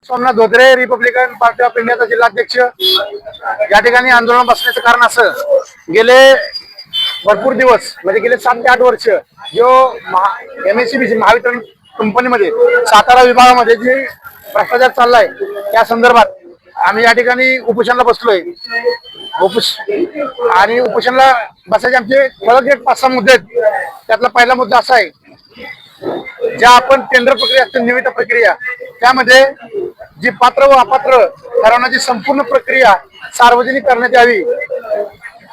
Somnath Dhotre, Republican party of इंडियाचा जिल्हाध्यक्ष। या ठिकाणी आंदोलन बसण्याचं कारण असं, गेले भरपूर दिवस म्हणजे गेले 7 ते 8 वर्ष जो MSCBC महावितरण कंपनीमध्ये सातारा विभागामध्ये जे भ्रष्टाचार चाललाय त्या संदर्भात आम्ही या ठिकाणी उपोषणाला बसलोय। आणि उपोषणाला बसायचे आमचे ठळक एक 5-6 मुद्दे आहेत। त्यातला पहिला मुद्दा असा आहे, ज्या आपण टेंडर प्रक्रिया असते, निविदा प्रक्रिया, त्यामध्ये जी पात्र व अपात्र ठरवण्याची संपूर्ण प्रक्रिया सार्वजनिक करण्यात यावी।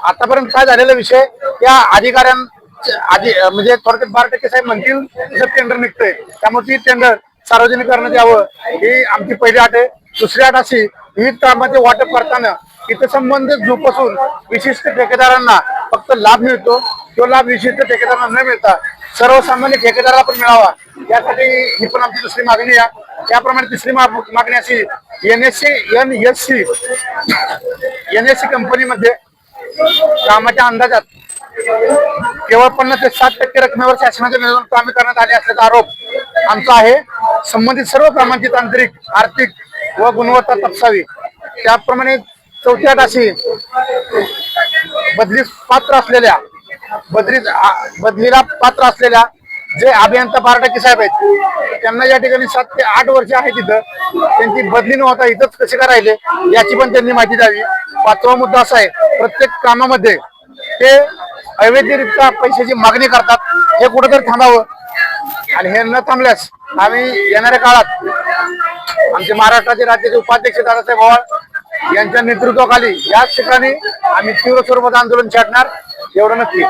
आतापर्यंत काय झालेला विषय, त्या अधिकाऱ्यांच्या म्हणजे थोडक्यात 12% साहेब म्हणतील तसं टेंडर निघतंय, त्यामुळे ती टेंडर सार्वजनिक करण्यात यावं ही आमची पहिली अट आहे। दुसरी अट अशी, विविध कामाचे वाटप करताना इथं संबंधित जोपासून विशिष्ट ठेकेदारांना फक्त लाभ मिळतो, तो लाभ विशिष्ट ठेकेदारांना न मिळता सर्वसामान्य ठेकेदाराला पण मिळावा, यासाठी ही पण आमची दुसरी मागणी आहे। त्याप्रमाणे तिसरी मागणी अशी, NSC कंपनीमध्ये कामाच्या अंदाजात केवळ 50 ते 60% रकमेवर शासनाच्या निधीतून कामे करण्यात आली असल्याचा आरोप आमचा आहे। संबंधित सर्व कामांची तांत्रिक, आर्थिक व गुणवत्ता तपासावी। त्याप्रमाणे चौथी अट अशी, बदलीला पात्र असलेल्या जे अभियंता 12% साहेब आहेत, त्यांना या ठिकाणी 7 ते 8 वर्ष आहे तिथं, त्यांची बदली न होता इथंच कसे का राहिले याची पण त्यांनी माहिती द्यावी। 5वा मुद्दा असा आहे, प्रत्येक कामामध्ये ते अवैधरित्या पैशाची मागणी करतात, हे कुठेतरी थांबावं। आणि हे न थांबल्यास आम्ही येणाऱ्या काळात आमचे महाराष्ट्राचे राज्याचे उपाध्यक्ष दादासाहेब भोवाळ यांच्या नेतृत्वाखाली याच ठिकाणी आम्ही तीव्र स्वरूपात आंदोलन छेडणार, एवढं नक्की।